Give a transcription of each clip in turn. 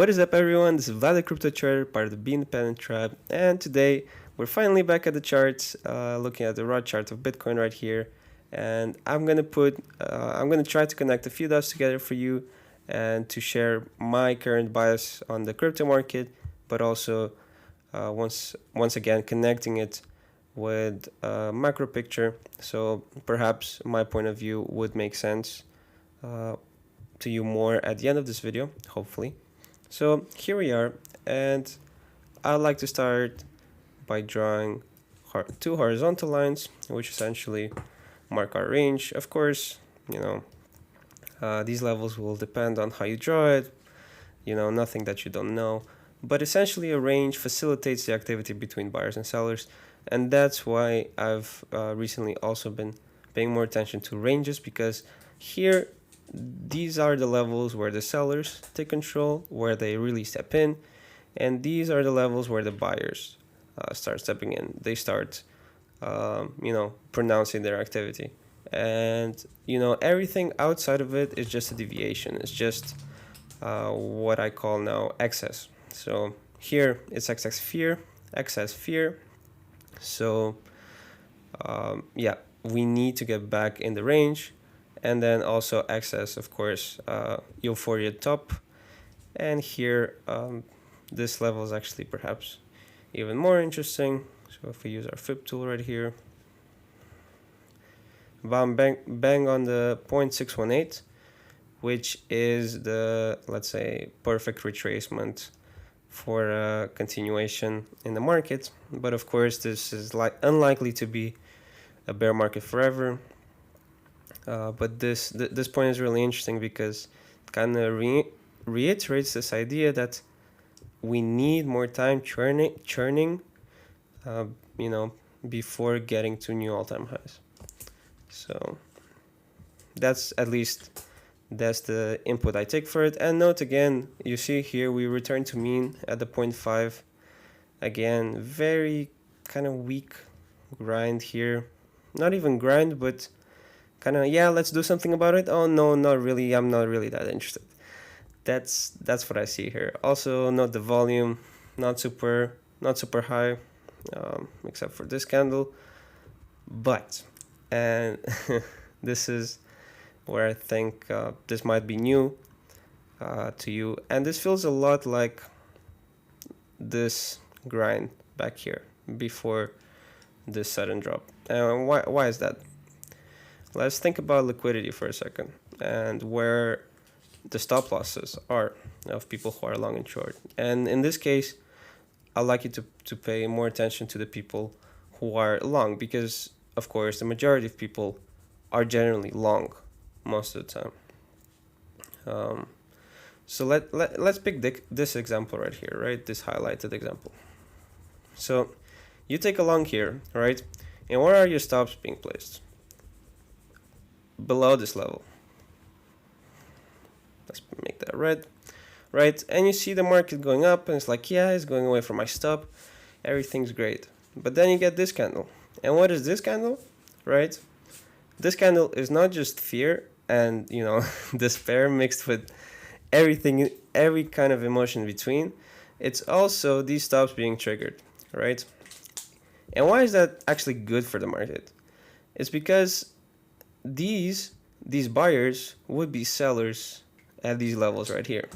What is up, everyone? This is Vlad, the crypto trader, part of the Be Independent tribe, and today we're finally back at the charts, looking at the raw chart of Bitcoin right here. And I'm gonna try to connect a few dots together for you, and to share my current bias on the crypto market, but also once again connecting it with a macro picture. So perhaps my point of view would make sense to you more at the end of this video, hopefully. So here we are, and I'd like to start by drawing two horizontal lines, which essentially mark our range. Of course, these levels will depend on how you draw it, nothing that you don't know. But essentially, a range facilitates the activity between buyers and sellers, and that's why I've recently also been paying more attention to ranges, because here, these are the levels where the sellers take control, where they really step in, and these are the levels where the buyers start stepping in. They start, pronouncing their activity, and everything outside of it is just a deviation. It's just what I call now excess. So here it's excess fear. So we need to get back in the range. And then also excess, of course, euphoria top. And here, this level is actually perhaps even more interesting. So if we use our flip tool right here, bang on the 0.618, which is the, let's say, perfect retracement for a continuation in the market. But of course, this is unlikely to be a bear market forever. But this point is really interesting because it kind of reiterates this idea that we need more time churning, before getting to new all-time highs. So that's the input I take for it. And note again, you see here we return to mean at the 0.5. Again, very kind of weak grind here. Not even grind, but kind of, let's do something about it. Oh no, not really. I'm not really that interested. That's what I see here. Also, note the volume, not super high, except for this candle. But, and this is where I think this might be new to you, and this feels a lot like this grind back here before this sudden drop. And why is that? Let's think about liquidity for a second and where the stop losses are of people who are long and short. And in this case, I'd like you to pay more attention to the people who are long, because, of course, the majority of people are generally long most of the time. So let's pick this example right here, right? This highlighted example. So you take a long here, right? And where are your stops being placed? Below this level. Let's make that red, right? And you see the market going up, and it's like, it's going away from my stop. Everything's great. But then you get this candle. And what is this candle, right? This candle is not just fear and, despair mixed with everything, every kind of emotion in between. It's also these stops being triggered, right? And why is that actually good for the market? It's because these buyers would be sellers at these levels right here.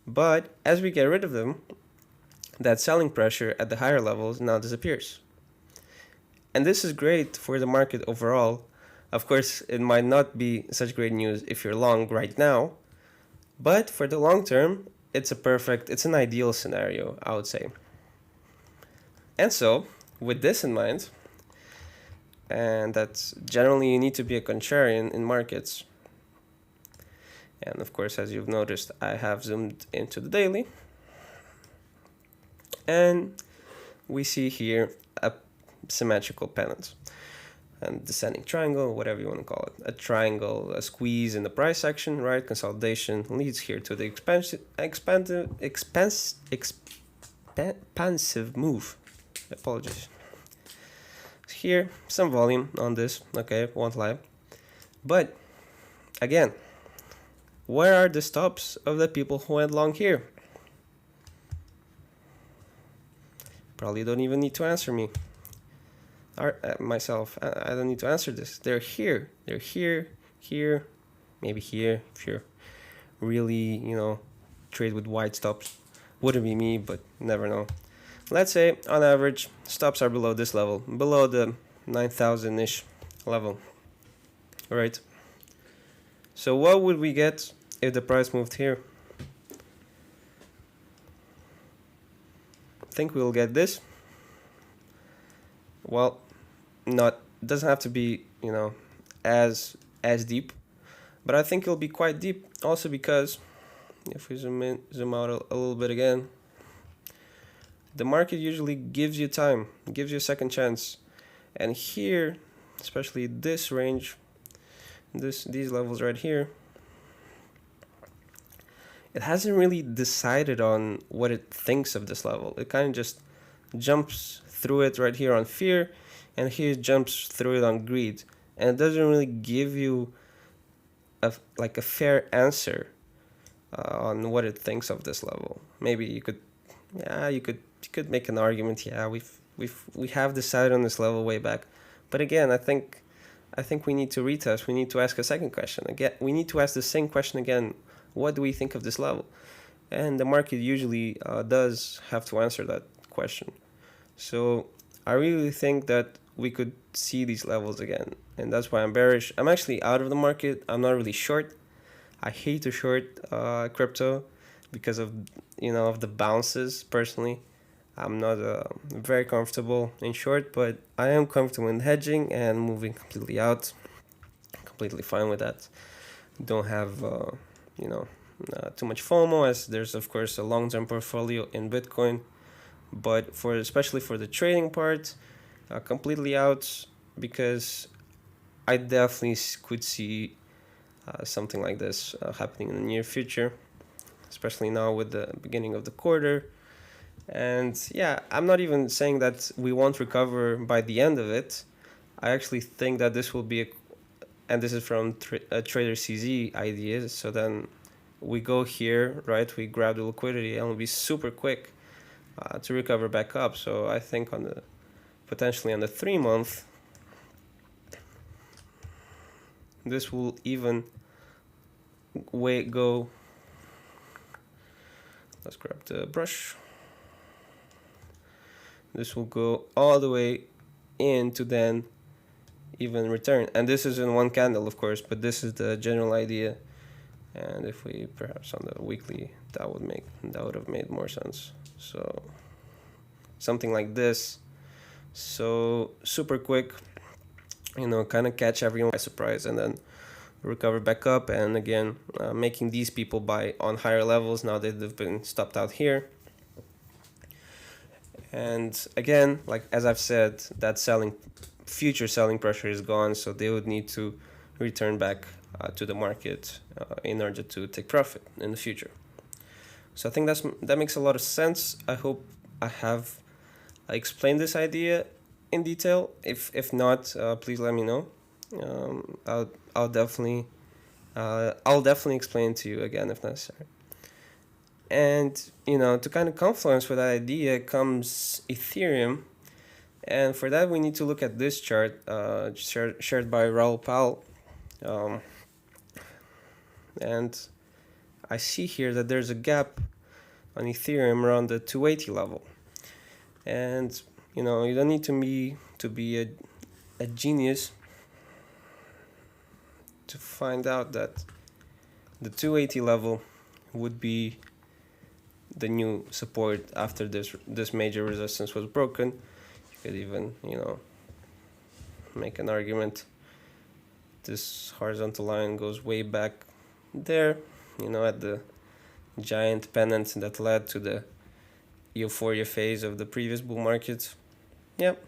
But as we get rid of them, that selling pressure at the higher levels now disappears. And this is great for the market overall. Of course, it might not be such great news if you're long right now, but for the long term, it's an ideal scenario, I would say. And so, with this in mind, and that's generally you need to be a contrarian in markets. And of course, as you've noticed, I have zoomed into the daily. And we see here a symmetrical pennant and descending triangle, whatever you want to call it. A triangle, a squeeze in the price action, right? Consolidation leads here to the expansive move. Apologies. Here, some volume on this, okay, won't lie. But, again, where are the stops of the people who went long here? Probably don't even need to answer me. Myself. I don't need to answer this. They're here. They're here, here, maybe here. If you're really, trade with wide stops. Wouldn't be me, but never know. Let's say on average stops are below this level, below the 9,000-ish level. All right. So what would we get if the price moved here? I think we'll get this. Well, doesn't have to be, as deep, but I think it'll be quite deep also because if we zoom out a little bit again, the market usually gives you time, gives you a second chance. And here, especially this range, these levels right here, it hasn't really decided on what it thinks of this level. It kind of just jumps through it right here on fear, and here it jumps through it on greed. And it doesn't really give you a fair answer on what it thinks of this level. Maybe you could make an argument. Yeah, we have decided on this level way back, but again, I think we need to retest. We need to ask a second question again. We need to ask the same question again. What do we think of this level? And the market usually does have to answer that question. So I really think that we could see these levels again, and that's why I'm bearish. I'm actually out of the market. I'm not really short. I hate to short crypto because of of the bounces. Personally, I'm not very comfortable in short, but I am comfortable in hedging and moving completely out. Completely fine with that. Don't have too much FOMO, as there's of course a long-term portfolio in Bitcoin, but especially for the trading part, completely out, because I definitely could see something like this happening in the near future, especially now with the beginning of the quarter. And yeah, I'm not even saying that we won't recover by the end of it. I actually think that this will be and this is from Trader CZ ideas. So then we go here, right? We grab the liquidity and we'll be super quick to recover back up. So I think potentially on the 3-month, this will even go. Let's grab the brush. This will go all the way in to then even return. And this is in one candle, of course, but this is the general idea. And if we perhaps on the weekly, that would have made more sense. So something like this. So super quick, kind of catch everyone by surprise and then recover back up. And again, making these people buy on higher levels now that they've been stopped out here. And again, like as I've said, that future selling pressure is gone, so they would need to return back to the market in order to take profit in the future. So I think that makes a lot of sense. I hope I have explained this idea in detail. If not, please let me know. I'll definitely explain it to you again if necessary. And to kind of confluence with that idea comes Ethereum, and for that we need to look at this chart shared by Raul Powell. And I see here that there's a gap on Ethereum around the 280 level. And you don't need to be a genius to find out that the 280 level would be the new support after this major resistance was broken. You could even make an argument this horizontal line goes way back there, at the giant pennant that led to the euphoria phase of the previous bull market. Yep,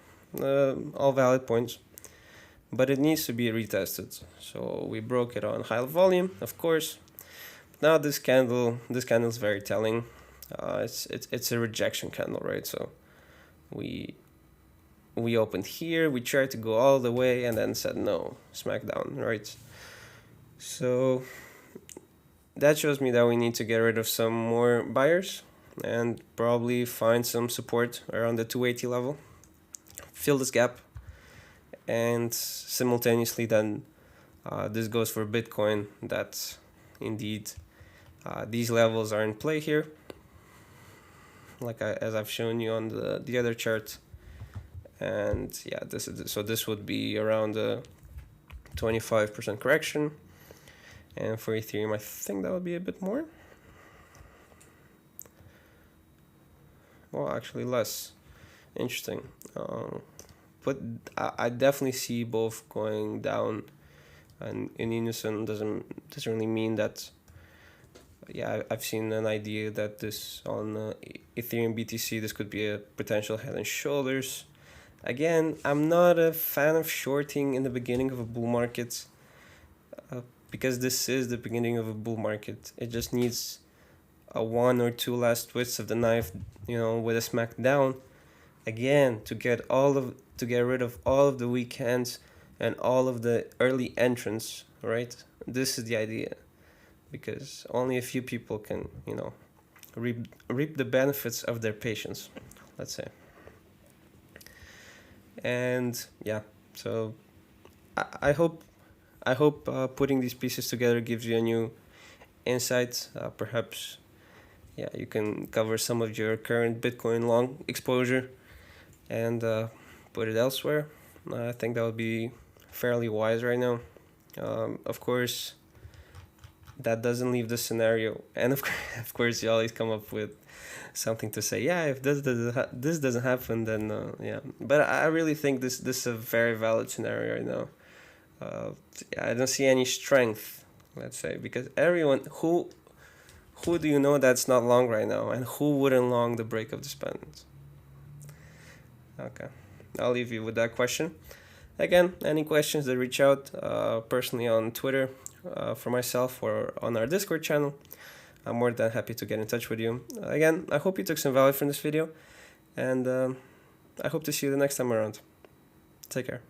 all valid points, but it needs to be retested. So we broke it on high volume, of course. Now this candle is very telling. It's a rejection candle, right? So we opened here, we tried to go all the way and then said no, smack down, right? So that shows me that we need to get rid of some more buyers, and probably find some support around the 280 level, fill this gap, and simultaneously then this goes for Bitcoin, that indeed these levels are in play here, like as I've shown you on the other chart. And yeah, this would be around a 25% correction, and for Ethereum I think that would be a bit more, well actually less. Interesting. But I definitely see both going down, and in unison doesn't really mean that. Yeah, I've seen an idea that this on Ethereum BTC, this could be a potential head and shoulders. Again, I'm not a fan of shorting in the beginning of a bull market, because this is the beginning of a bull market. It just needs a one or two last twists of the knife, with a smack down, again, to get rid of all of the weekends and all of the early entrants, right? This is the idea, because only a few people can, reap the benefits of their patience, let's say. And yeah, so I hope putting these pieces together gives you a new insight. Perhaps, yeah, you can cover some of your current Bitcoin long exposure and put it elsewhere. I think that would be fairly wise right now. Of course, that doesn't leave the scenario, and of course you always come up with something to say. Yeah, if this doesn't happen, then yeah. But I really think this is a very valid scenario right now. I don't see any strength, let's say, because everyone who do you know that's not long right now, and who wouldn't long the break of the spend? Okay, I'll leave you with that question. Again, any questions, that reach out personally on Twitter for myself or on our Discord channel. I'm more than happy to get in touch with you. Again, I hope you took some value from this video, and I hope to see you the next time around. Take care.